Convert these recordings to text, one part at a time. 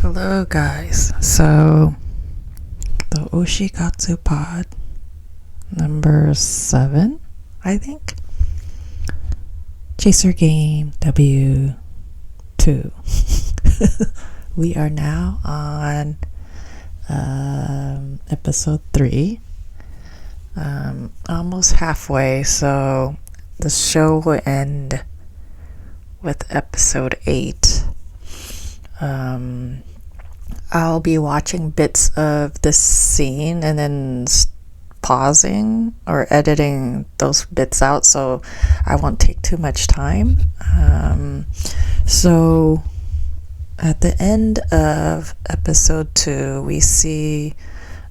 Hello guys, so the Oshikatsu Pod number 7, I think. Chaser Game W2. We are now on episode 3. Almost halfway, so the show will end with episode 8. I'll be watching bits of this scene and then pausing or editing those bits out, so I won't take too much time. So at the end of episode 2, we see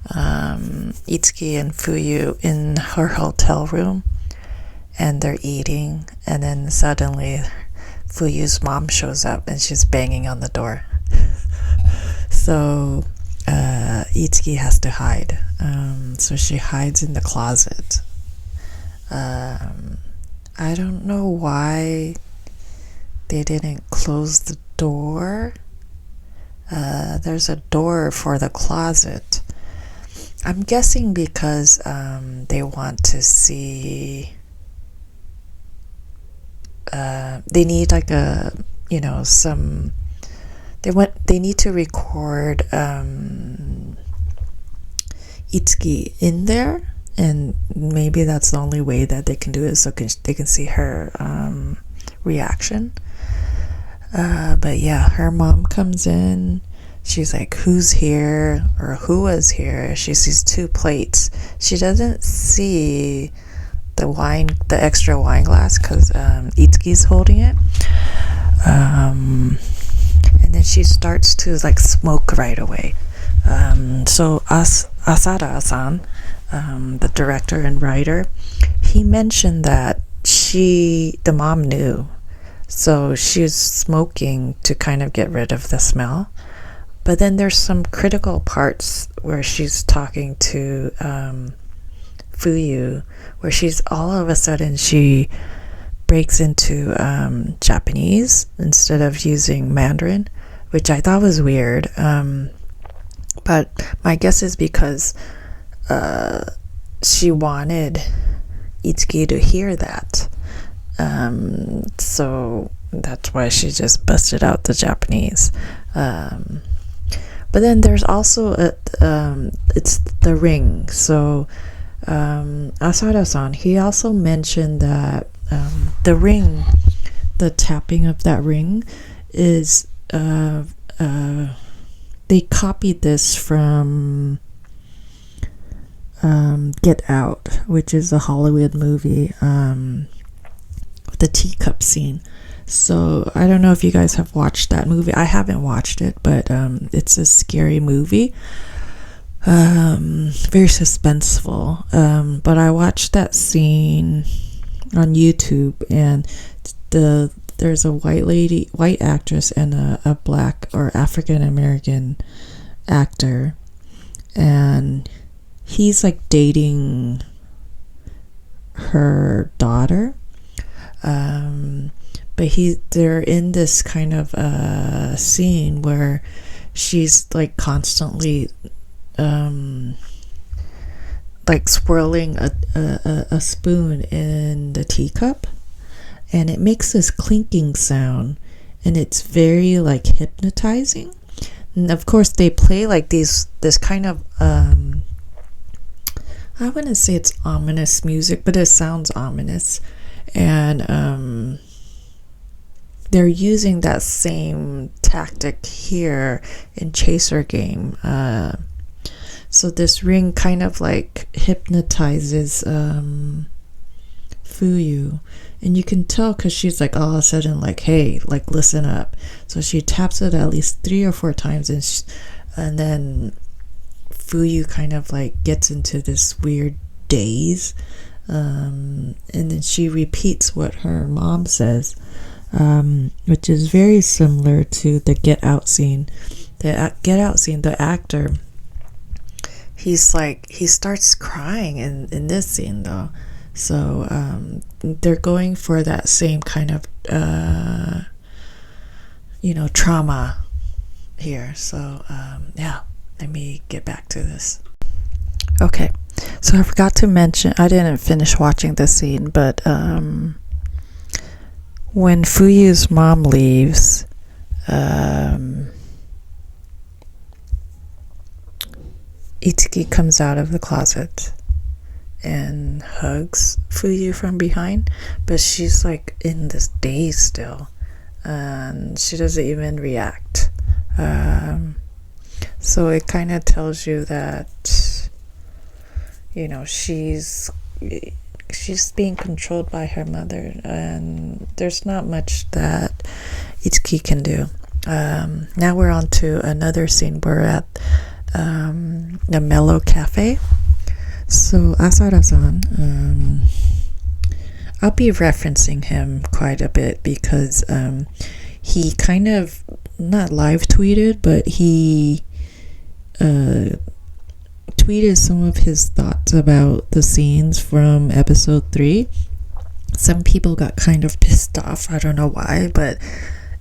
Itsuki and Fuyu in her hotel room, and they're eating, and then suddenly Fuyu's mom shows up and she's banging on the door. So Itsuki has to hide. So she hides in the closet. I don't know why they didn't close the door. There's a door for the closet. I'm guessing because they want to see. They need like a, some. They need to record Itsuki in there, and maybe that's the only way that they can do it, so they can see her reaction. But yeah, her mom comes in. She's like, "Who's here?" or "Who was here?" She sees 2 plates. She doesn't see the extra wine glass, because Itsuki's holding it. And then she starts to like smoke right away. So Asan, the director and writer, he mentioned that the mom knew, so she's smoking to kind of get rid of the smell. But then there's some critical parts where she's talking to Fuyu, where she's all of a sudden she breaks into Japanese instead of using Mandarin, which I thought was weird. But my guess is because she wanted Itsuki to hear that. So that's why she just busted out the Japanese. But then there's also it's the ring. So Asada-san, he also mentioned that the ring, the tapping of that ring is they copied this from Get Out, which is a Hollywood movie, the Teacup Scene. So I don't know if you guys have watched that movie. I haven't watched it, but it's a scary movie, very suspenseful. But I watched that scene on YouTube, and there's a white actress, and a black or African American actor, and he's like dating her daughter, but they're in this kind of scene where she's like constantly like swirling a spoon in the teacup, and it makes this clinking sound, and it's very like hypnotizing. And of course they play like this kind of I wouldn't say it's ominous music, but it sounds ominous. And they're using that same tactic here in Chaser Game. So this ring kind of like hypnotizes Fuyu, and you can tell because she's like all of a sudden like, "Hey, like listen up." So she taps it at least 3 or 4 times, and then Fuyu kind of like gets into this weird daze, and then she repeats what her mom says, which is very similar to the Get Out scene. The Get Out scene, the actor, he starts crying in this scene though. So they're going for that same kind of trauma here. So yeah, let me get back to this. Okay, so I forgot to mention, I didn't finish watching this scene, but when Fuyu's mom leaves, Itsuki comes out of the closet and hugs Fuyu from behind, but she's like in this daze still, and she doesn't even react. So it kind of tells you that, you know, she's being controlled by her mother, and there's not much that Itsuki can do. Now we're on to another scene. We're at the Meo Cafe. So Asan, I'll be referencing him quite a bit because he kind of not live tweeted, but he tweeted some of his thoughts about the scenes from episode 3. Some people got kind of pissed off. I don't know why, but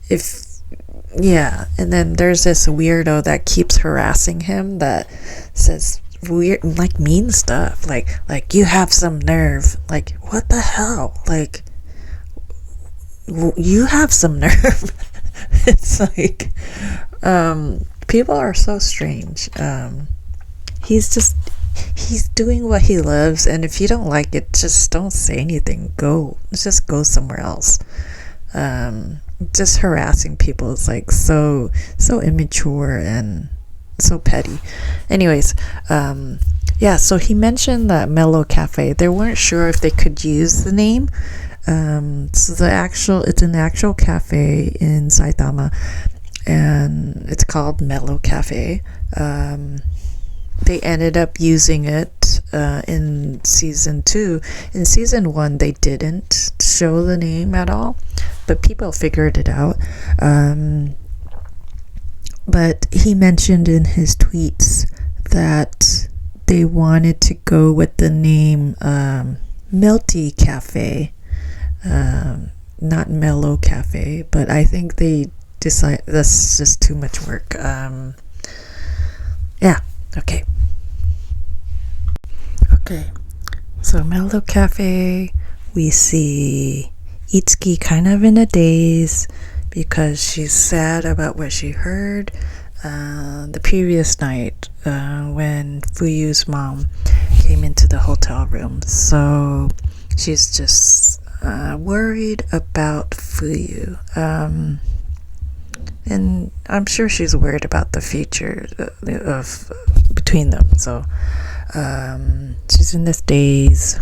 and then there's this weirdo that keeps harassing him that says weird, like, mean stuff, like you have some nerve. Like, what the hell? Like, you have some nerve. It's like, people are so strange. He's doing what he loves, and if you don't like it, just don't say anything. Just go somewhere else. Just harassing people is like so immature and so petty. Anyways, so he mentioned that Meo Cafe. They weren't sure if they could use the name. So it's an actual cafe in Saitama, and it's called Meo Cafe. They ended up using it in season 2. In season 1, they didn't show the name at all, but people figured it out. But he mentioned in his tweets that they wanted to go with the name Melty Cafe, not Meo Cafe, but I think they decided that's just too much work. Okay, so Meo Cafe, we see Itsuki kind of in a daze because she's sad about what she heard the previous night when Fuyu's mom came into the hotel room. So she's just worried about Fuyu. And I'm sure she's worried about the future of between them. So she's in this daze.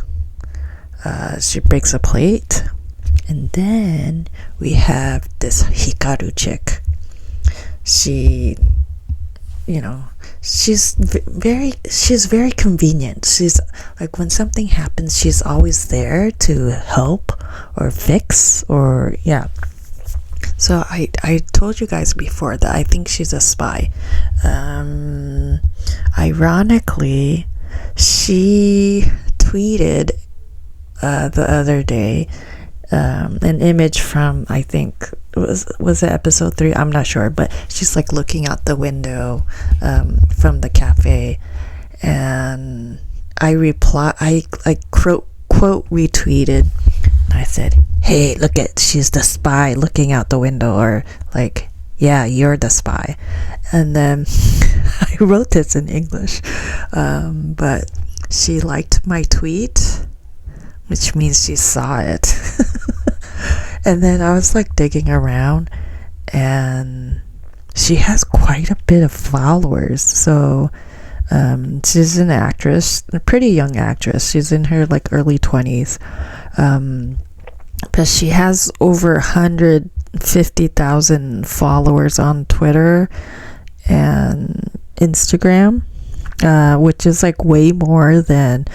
She breaks a plate, and then we have this Hikaru chick. She, she's very convenient. She's like, when something happens, she's always there to help or fix or So I told you guys before that I think she's a spy. Ironically, she tweeted the other day an image from, I think was it episode 3? I'm not sure, but she's like looking out the window from the cafe, and I quote retweeted. I said, hey, look at, she's the spy looking out the window, or like, yeah, you're the spy. And then I wrote this in English, but she liked my tweet, which means she saw it. And then I was like digging around, and she has quite a bit of followers. So she's an actress, a pretty young actress. She's in her like early 20s. But she has over 150,000 followers on Twitter and Instagram, which is like way more than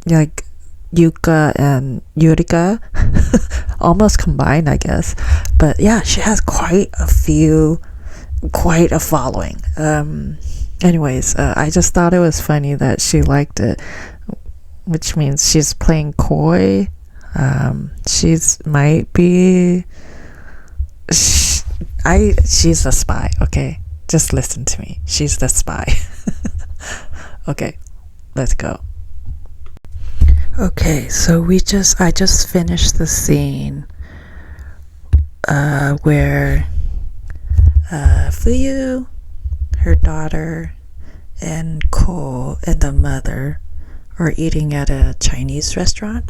like Yuuka and Yurika almost combined, I guess. But yeah, she has quite a following. Anyways, I just thought it was funny that she liked it, which means she's playing coy. she's a spy, okay? Just listen to me. She's the spy. Okay, let's go. Okay, so I just finished the scene where Fuyu, her daughter, and Ko and the mother are eating at a Chinese restaurant.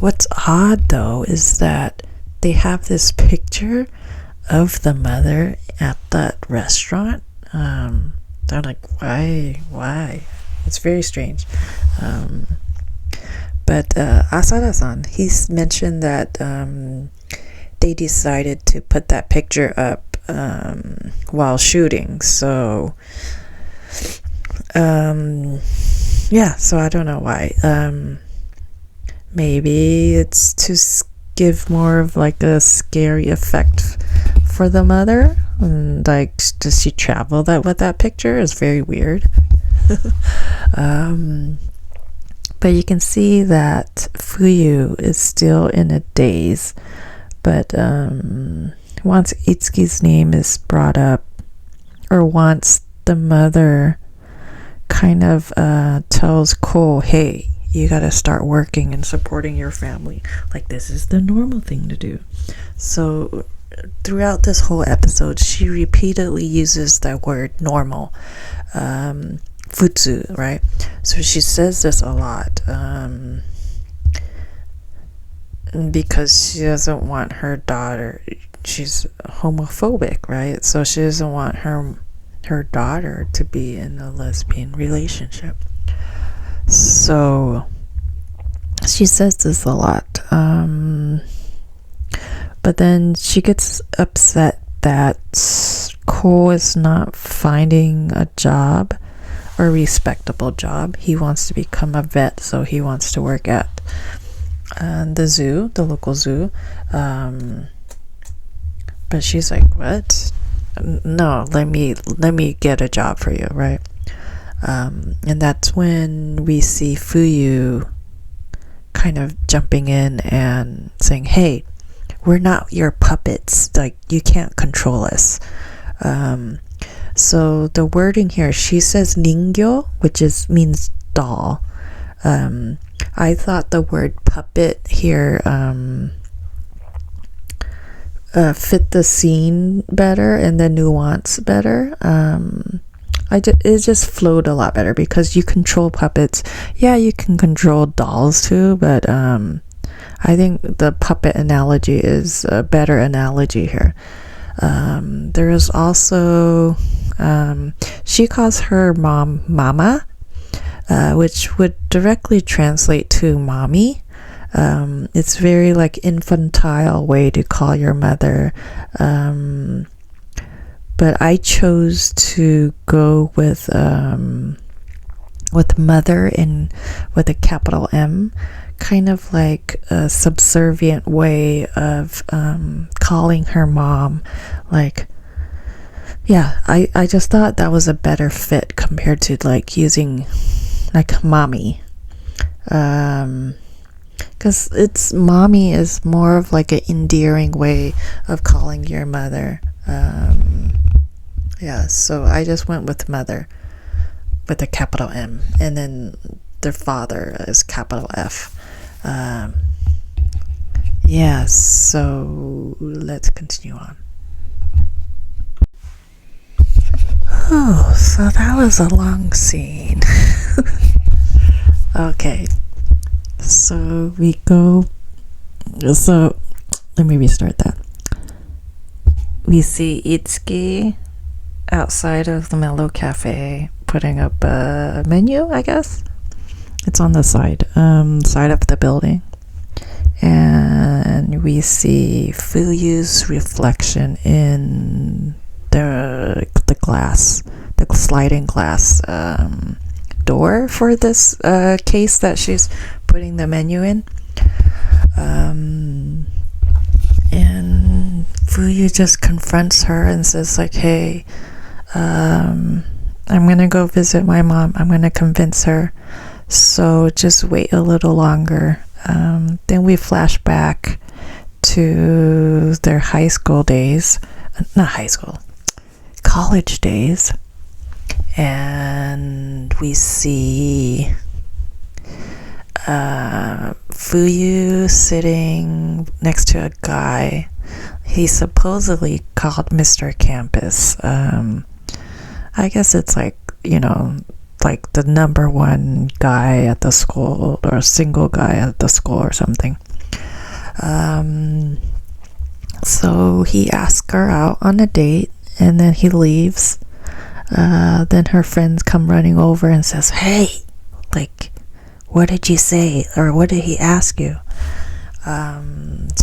What's odd though is that they have this picture of the mother at that restaurant. They're like, why? It's very strange. But Asan, he's mentioned that they decided to put that picture up while shooting. So, yeah, so I don't know why. Maybe it's to give more of like a scary effect for the mother. And like, does she travel that with that picture? It's very weird. But you can see that Fuyu is still in a daze. But once Itsuki's name is brought up, or once the mother kind of tells Ko, hey, you gotta start working and supporting your family. Like, this is the normal thing to do. So throughout this whole episode, she repeatedly uses that word normal. Futsu, right? So she says this a lot because she doesn't want her daughter, she's homophobic, right? So she doesn't want her daughter to be in a lesbian relationship. So she says this a lot. But then she gets upset that Ko is not finding a job, a respectable job. He wants to become a vet, so he wants to work at the zoo, the local zoo. But she's like, what? No, let me get a job for you, right? And that's when we see Fuyu kind of jumping in and saying, hey, we're not your puppets, like, you can't control us. So the wording here, she says ningyo, which means doll. I thought the word puppet here fit the scene better and the nuance better. It just flowed a lot better because you control puppets. Yeah, you can control dolls too, but I think the puppet analogy is a better analogy here. There is also, she calls her mom Mama, which would directly translate to mommy. It's very like infantile way to call your mother. But I chose to go with mother with a capital M, kind of like a subservient way of calling her mom. Like, yeah, I just thought that was a better fit compared to like using like mommy. Because mommy is more of like an endearing way of calling your mother. Yeah, so I just went with mother with a capital M, and then their father is capital F. Yeah, so let's continue on. Oh, so that was a long scene. Okay, so let me restart that. We see Itsuki outside of the Meo Cafe putting up a menu, I guess. It's on the side of the building. And we see Fuyu's reflection in the glass, the sliding glass door for this case that she's putting the menu in. And Fuyu just confronts her and says like, hey, I'm gonna go visit my mom. I'm gonna convince her, so just wait a little longer. Then we flash back to their high school days, not high school, college days, and we see Fuyu sitting next to a guy. He's supposedly called Mr. Campus. I guess it's like, like the number one guy at the school, or a single guy at the school or something. So he asks her out on a date, and then he leaves. Then her friends come running over and says, "Hey, like, what did you say? Or what did he ask you?"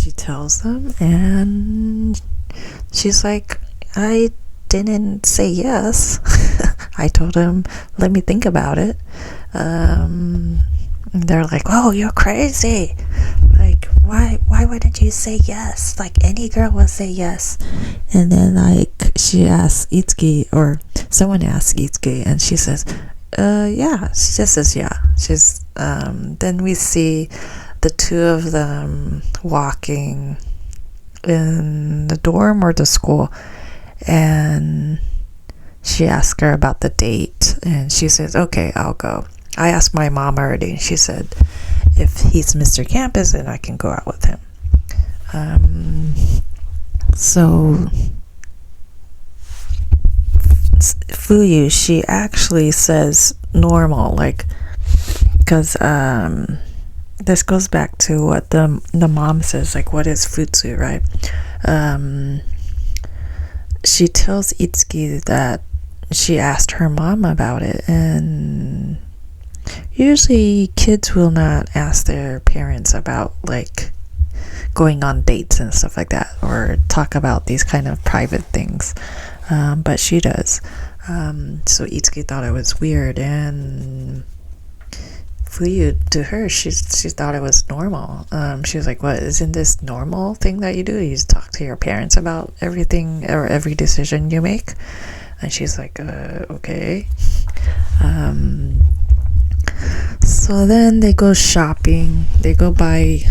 She tells them, and she's like, "I didn't say yes." I told him, "Let me think about it." They're like, "Oh, you're crazy. Like, why wouldn't you say yes? Like, any girl will say yes." And then, like, she asks Itsuki, or someone asks Itsuki, and she says, yeah. She just says yeah. She's then we see the two of them walking in the dorm or the school, and she asks her about the date, and she says, "Okay, I'll go. I asked my mom already, and she said if he's Mr. Campus, then I can go out with him." So Fuyu, she actually says normal, like, because this goes back to what the mom says, like, what is futsu, right? She tells Itsuki that she asked her mom about it, and usually kids will not ask their parents about, like, going on dates and stuff like that, or talk about these kind of private things, but she does. So Itsuki thought it was weird, and Fuyu, to her, she thought it was normal. She was like, "What, isn't this normal thing that you do? You just talk to your parents about everything or every decision you make?" And she's like, "Okay." So then they go shopping. They go buy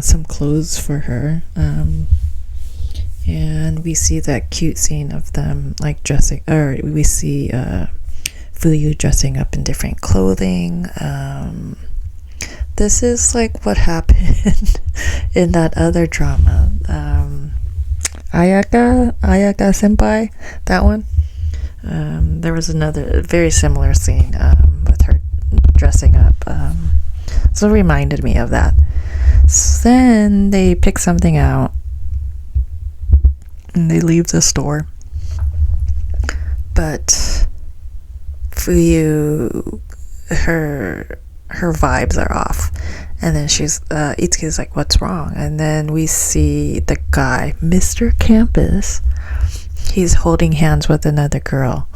some clothes for her. And we see that cute scene of them, like, dressing, or we see Fuyu dressing up in different clothing. This is like what happened in that other drama, Ayaka Senpai, that one. There was another very similar scene with her dressing up, so it reminded me of that. So then they pick something out and they leave the store, but Fuyu, her vibes are off, and then Itsuki's like, "What's wrong?" And then we see the guy, Mr. Campus, he's holding hands with another girl.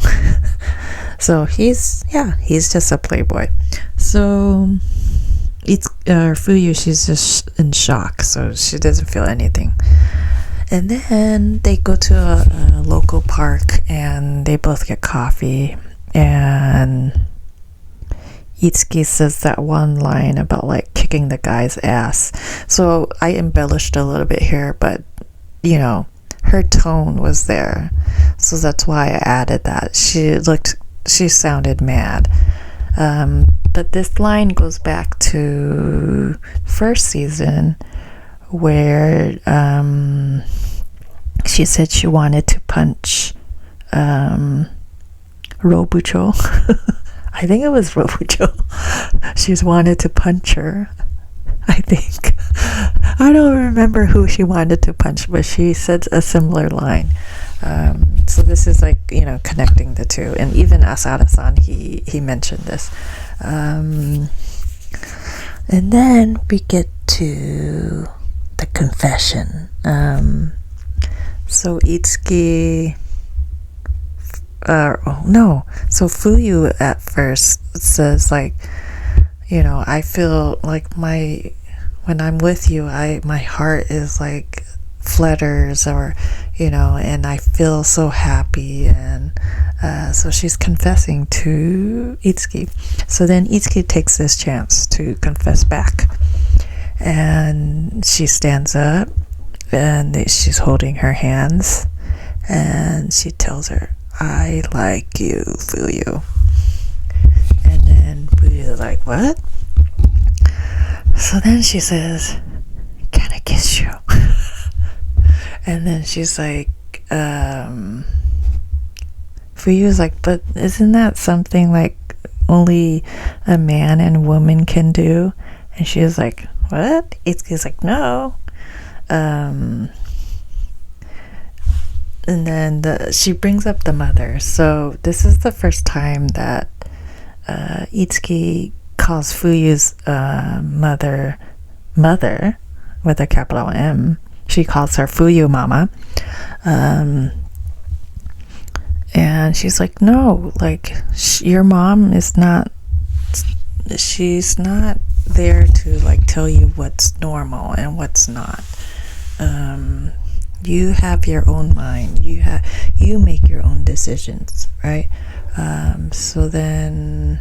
So he's just a playboy. So Fuyu, she's just in shock, so she doesn't feel anything. And then they go to a local park, and they both get coffee, and Itsuki says that one line about, like, kicking the guy's ass. So I embellished a little bit here, but her tone was there, so that's why I added that. She sounded mad. But this line goes back to first season, where she said she wanted to punch Robucho. I think it was Robucho. She's wanted to punch her, I think. I don't remember who she wanted to punch, but she said a similar line. So this is like, connecting the two. And even Asan, he mentioned this. And then we get to the confession. So Itsuki... So Fuyu at first says, like, I feel like when I'm with you, my heart is like flutters, or and I feel so happy, and so she's confessing to Itsuki. So then Itsuki takes this chance to confess back, and she stands up, and she's holding her hands, and she tells her, I like you, Fuyu. And then Fuyu's like, what? So then she says, can I kiss you? And then she's like, Fuyu's like, but isn't that something like only a man and woman can do? And she was like, what? It's like, no. And then she brings up the mother. So this is the first time that Itsuki calls Fuyu's mother with a capital M. She calls her Fuyu Mama. And she's like, no, like, your mom is not, she's not there to, like, tell you what's normal and what's not. You have your own mind. You make your own decisions, right? So then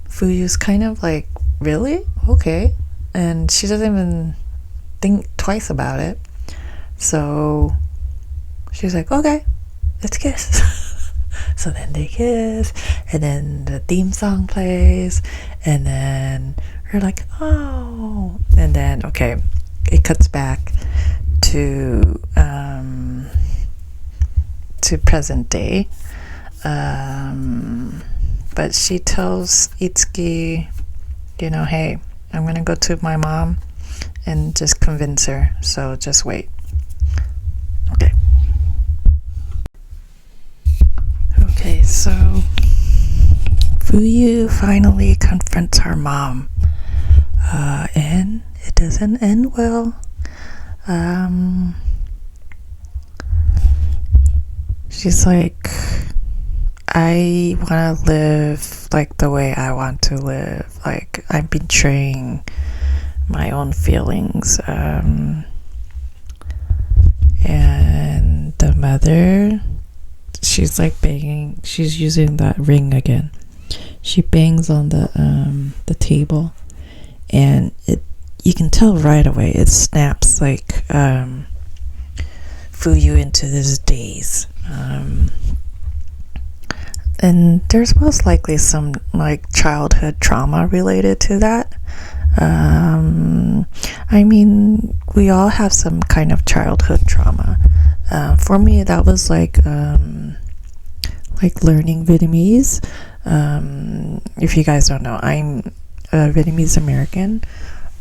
Fuyu's kind of like, really? Okay. And she doesn't even think twice about it. So she's like, okay, let's kiss. So then they kiss, and then the theme song plays, and then we're like, oh. And then, okay, it cuts back to present day. But she tells Itsuki, hey, I'm gonna go to my mom and just convince her, so just wait. Okay, so Fuyu finally confronts her mom, and it doesn't end well. She's like, I want to live like the way I want to live. Like, I'm betraying my own feelings. And the mother, she's like banging. She's using that ring again. She bangs on the table, and you can tell right away. It snaps like Fuyu into this daze. And there's most likely some like childhood trauma related to that. I mean, we all have some kind of childhood trauma. For me, that was like learning Vietnamese. If you guys don't know, I'm a Vietnamese American,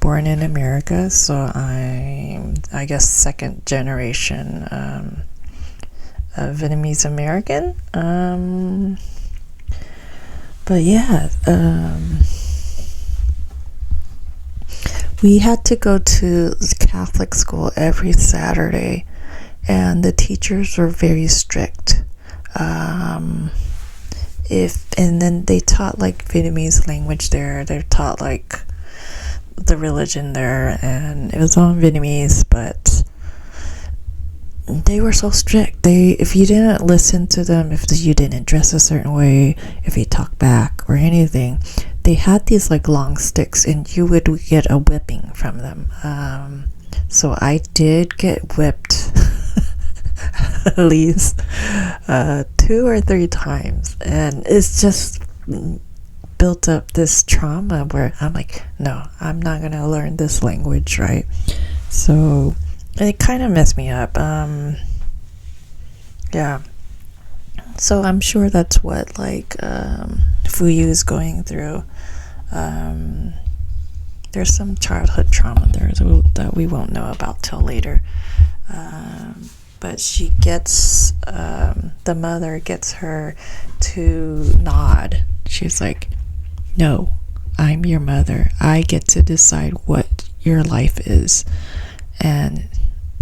born in America, so I'm, I guess, second generation Vietnamese American. But yeah, we had to go to Catholic school every Saturday, and the teachers were very strict. And then they taught like Vietnamese language there. They taught like the religion there, and it was all in Vietnamese, but they were so strict. If you didn't listen to them, if you didn't dress a certain way, if you talked back or anything, they had these like long sticks, and you would get a whipping from them. So I did get whipped at least 2 or 3 times, and it's just built up this trauma where I'm like, no, I'm not gonna learn this language, right? So it kind of messed me up. Yeah, so I'm sure that's what like Fuyu is going through. There's some childhood trauma there that we won't know about till later. But she gets, the mother gets her to nod. She's like, no, I'm your mother. I get to decide what your life is. And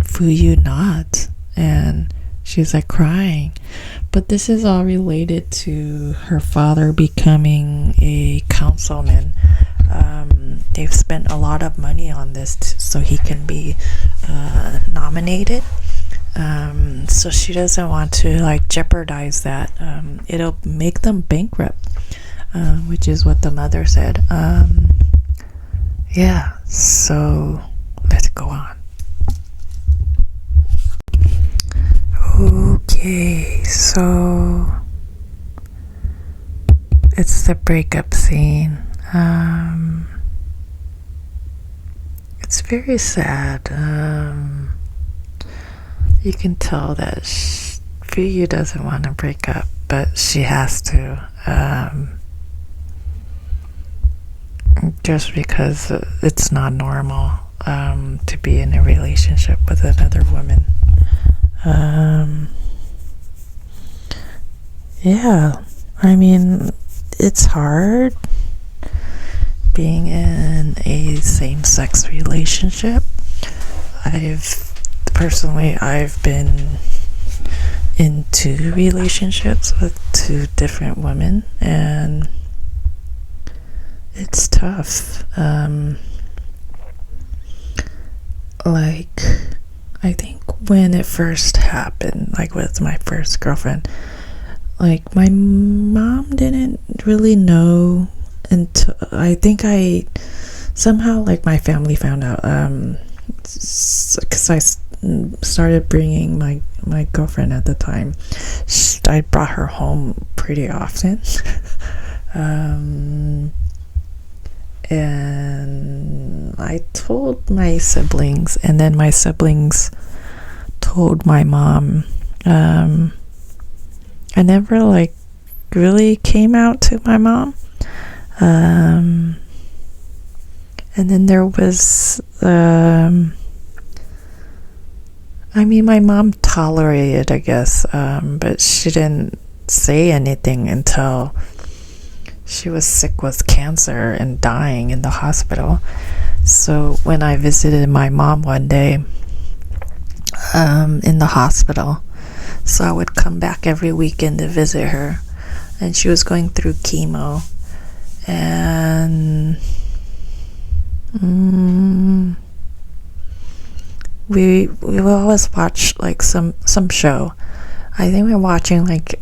Fuyu nods, and she's like crying. But this is all related to her father becoming a councilman. They've spent a lot of money on this so he can be nominated. So she doesn't want to like jeopardize that. It'll make them bankrupt, which is what the mother said. Yeah, so let's go on. Okay, so it's the breakup scene. It's very sad. You can tell that Fuyu doesn't want to break up, but she has to. Just because it's not normal to be in a relationship with another woman. Yeah, I mean, it's hard being in a same-sex relationship. I've been in 2 relationships with 2 different women, and it's tough. Like, I think when it first happened, like with my first girlfriend, like my mom didn't really know until I think somehow like my family found out, because I started bringing my girlfriend at the time. I brought her home pretty often. And I told my siblings, and then my siblings told my mom. I never like really came out to my mom. And then there was I mean, my mom tolerated, I guess, but she didn't say anything until she was sick with cancer and dying in the hospital. So when I visited my mom one day in the hospital, so I would come back every weekend to visit her, and she was going through chemo, and we will always watch like some show. I think we're watching like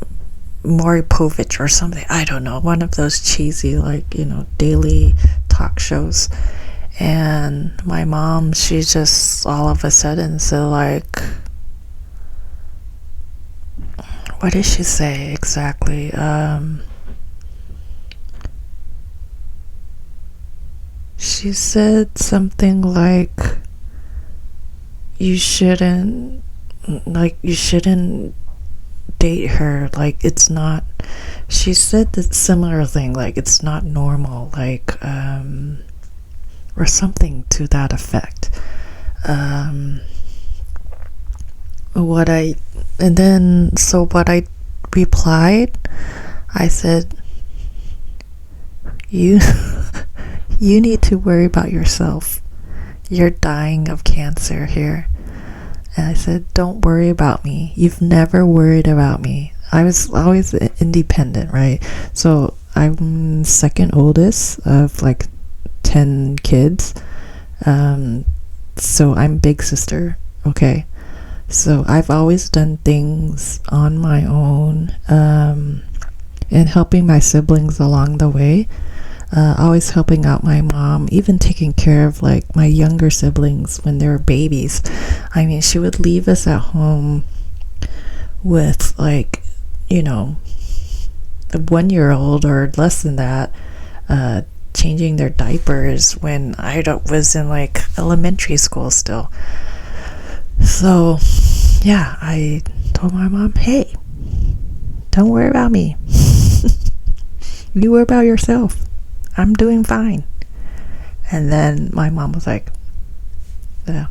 Maury Povich or something. I don't know, one of those cheesy like, daily talk shows. And my mom, she just all of a sudden said like, what did she say exactly? She said something like, you shouldn't date her, like it's not, she said that similar thing, like it's not normal, like or something to that effect. What I replied, I said, you need to worry about yourself. You're dying of cancer here. And I said, don't worry about me. You've never worried about me. I was always independent, right? So I'm second oldest of like 10 kids. So I'm big sister, okay? So I've always done things on my own, and helping my siblings along the way. Always helping out my mom, even taking care of like my younger siblings when they were babies. I mean, she would leave us at home with like, a 1-year-old or less than that, changing their diapers when I was in like elementary school still. So yeah, I told my mom, hey, don't worry about me. You worry about yourself. I'm doing fine. And then my mom was like, yeah.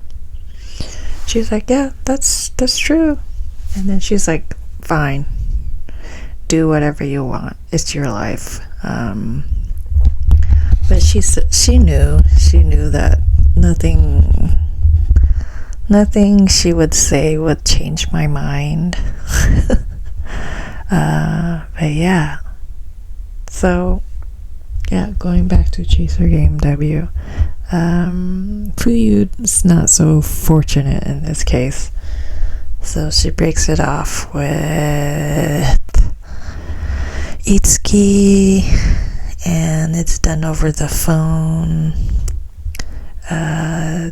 She's like, yeah, that's true. And then she's like, fine, do whatever you want. It's your life. But she knew that nothing she would say would change my mind. But yeah. So yeah, going back to Chaser Game W, Fuyu is not so fortunate in this case. So she breaks it off with Itsuki, and it's done over the phone.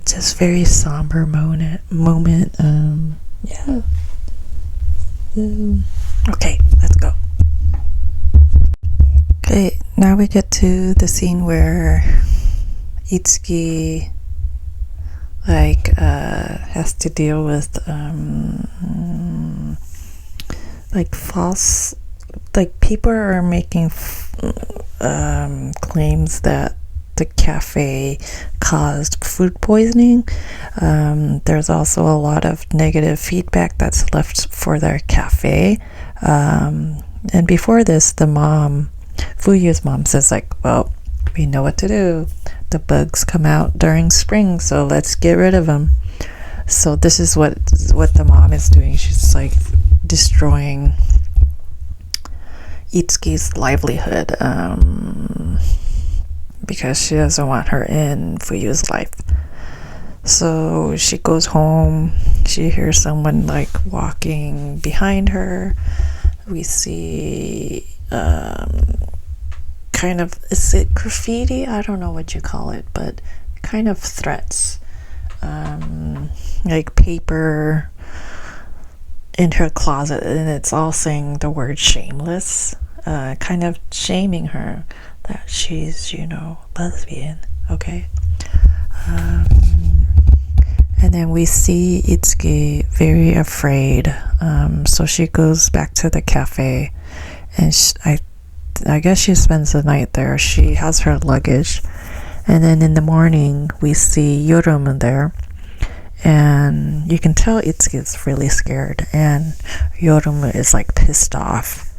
Just very somber moment. Yeah. Okay, let's go. Okay, now we get to the scene where Itsuki has to deal with false, people are making claims that the cafe caused food poisoning. There's also a lot of negative feedback that's left for their cafe. And before this, the mom, Fuyu's mom, says well, we know what to do. The bugs come out during spring, so let's get rid of them. So this is what the mom is doing. She's destroying Itsuki's livelihood because she doesn't want her in Fuyu's life. So she goes home. She hears someone walking behind her. We see is it graffiti? I don't know what you call it, but kind of threats, paper in her closet, and it's all saying the word shameless, kind of shaming her that she's lesbian. Okay. And then we see Itsuki very afraid, so she goes back to the cafe, and I guess she spends the night there. She has her luggage, and then in the morning we see Yorumu there, and you can tell Itsuki is really scared, and Yorumu is pissed off.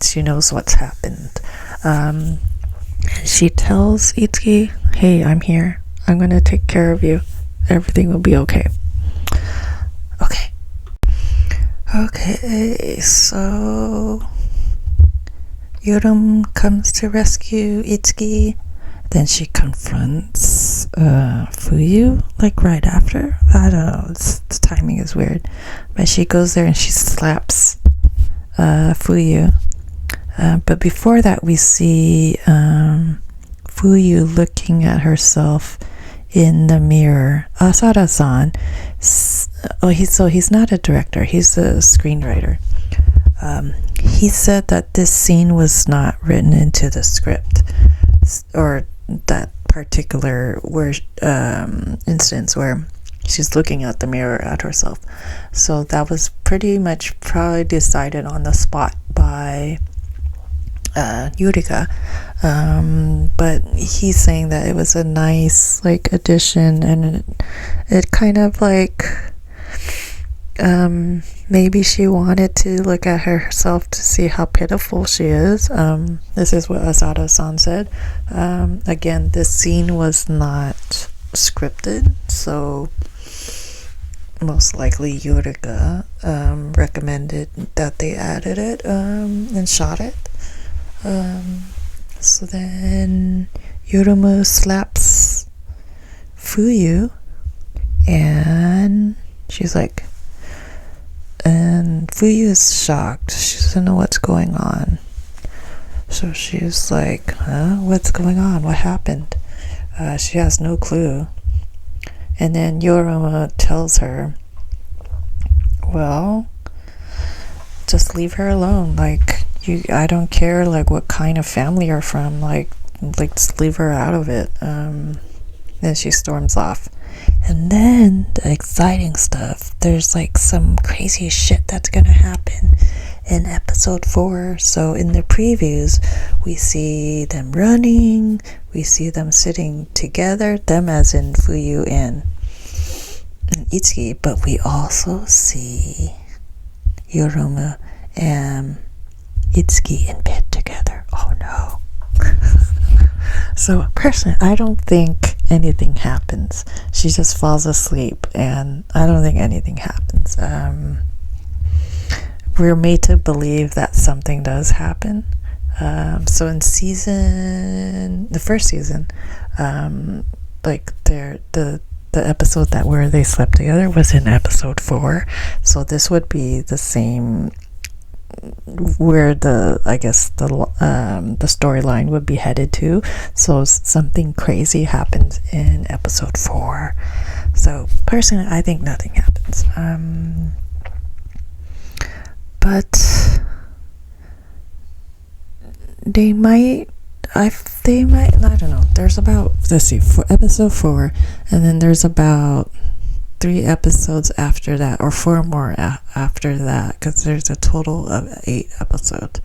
She knows what's happened. She tells Itsuki, hey, I'm here. I'm going to take care of you. Everything will be okay. Okay, so Yorumu comes to rescue Itsuki. Then she confronts Fuyu, right after. I don't know, the timing is weird. But she goes there and she slaps Fuyu. But before that, we see Fuyu looking at herself in the mirror. Asan, he's not a director, he's a screenwriter. He said that this scene was not written into the script, or that particular instance where she's looking at the mirror at herself. So that was pretty much probably decided on the spot by Yurika, but he's saying that it was a nice addition, and it kind of maybe she wanted to look at herself to see how pitiful she is. This is what Asada-san said. Again, this scene was not scripted, so most likely Yurika recommended that they added it and shot it. So then Yorumu slaps Fuyu, and she's and Fuyu is shocked. She doesn't know what's going on. So she's what's going on? What happened? She has no clue. And then Yorumu tells her, well, just leave her alone. I don't care what kind of family you're from. Just leave her out of it. Then she storms off. And then the exciting stuff, there's some crazy shit that's gonna happen in episode 4. So in the previews, we see them running, we see them sitting together, them as in Fuyu and Itsuki, but we also see Yorumu and Itsuki in bed together. Oh no. So personally, I don't think anything happens. She just falls asleep, and I don't think anything happens. We're made to believe that something does happen. So in the first season, the episode where they slept together was in episode 4. So this would be the same, where the storyline would be headed to. So something crazy happens in episode 4. So personally, I think nothing happens. but they might, I don't know. There's about, let's see, for episode 4, and then there's about 3 episodes after that, or 4 more after that, because there's a total of 8 episodes.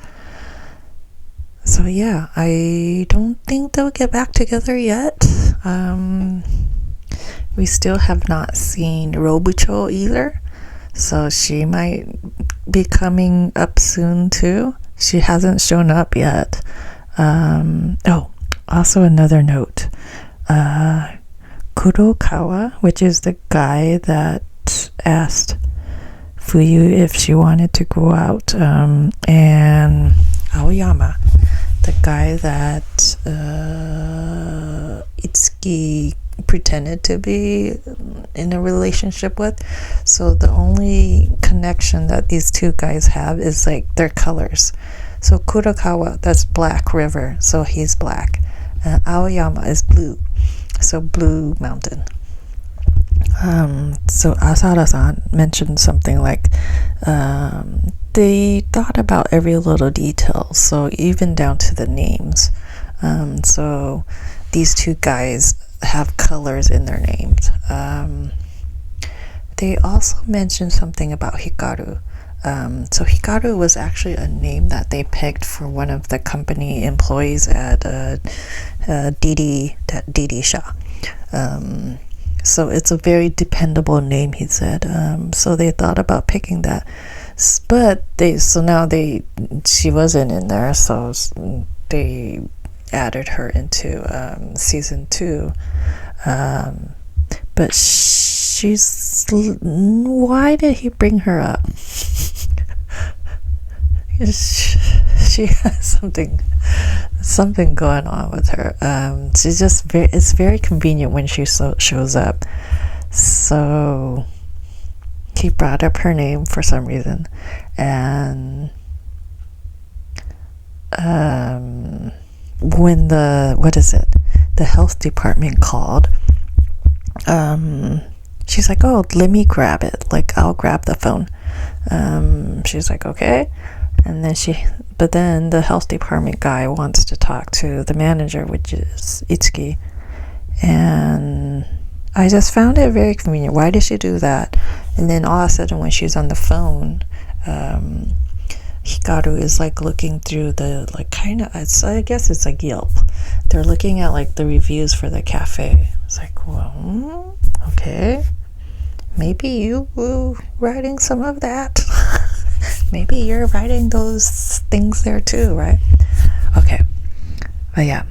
So yeah, I don't think they'll get back together yet. We still have not seen Robucho either, so she might be coming up soon too. She hasn't shown up yet. Also another note, Kurokawa, which is the guy that asked Fuyu if she wanted to go out, and Aoyama, the guy that Itsuki pretended to be in a relationship with. So the only connection that these two guys have is like their colors. So Kurokawa, that's Black River, so he's black. Aoyama is blue, so Blue Mountain. So Asada-san mentioned something like they thought about every little detail, so even down to the names. So these two guys have colors in their names. They also mentioned something about Hikaru. So Hikaru was actually a name that they picked for one of the company employees at Didi Sha. So it's a very dependable name, he said. So they thought about picking that, but she wasn't in there, so they added her into season 2. But why did he bring her up? She has something going on with her. She's just it's very convenient when she shows up. So he brought up her name for some reason, and when the health department called, she's like, oh, let me grab it, like I'll grab the phone. She's like, okay. And then the health department guy wants to talk to the manager, which is Itsuki. And I just found it very convenient. Why did she do that? And then all of a sudden when she's on the phone, Hikaru is like looking through the, like, kind of, I guess it's like Yelp. They're looking at like the reviews for the cafe. It's like, well, okay, maybe you were writing some of that. Maybe you're writing those things there too, right? Okay, but yeah,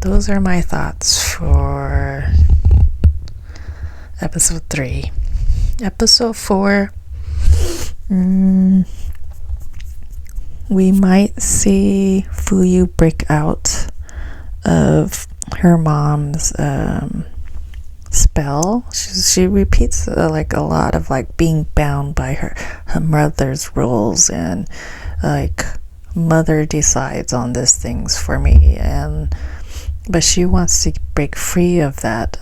those are my thoughts for episode 3. Episode 4, we might see Fuyu break out of her mom's spell. She repeats like a lot of like being bound by her mother's rules, and like mother decides on these things for me, but she wants to break free of that.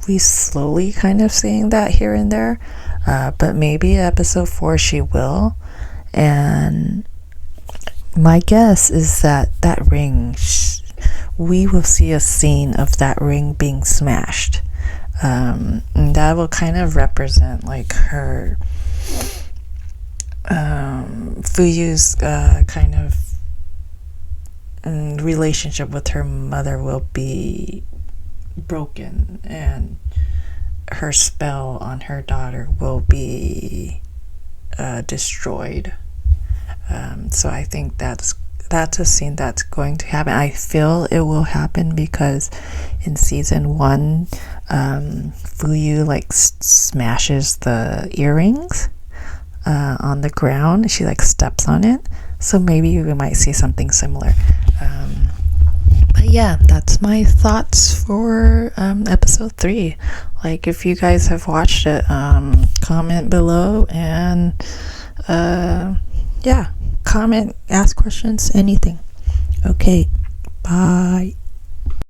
We slowly kind of seeing that here and there, but maybe episode 4 she will. And my guess is that ring, we will see a scene of that ring being smashed. And that will kind of represent like her Fuyu's kind of relationship with her mother will be broken, and her spell on her daughter will be destroyed. So I think that's a scene that's going to happen. I feel it will happen because in season 1, Fuyu like smashes the earrings on the ground. She like steps on it. So maybe we might see something similar. But yeah, that's my thoughts for episode 3. Like, if you guys have watched it, comment below, and yeah, comment, ask questions, anything. Okay, bye.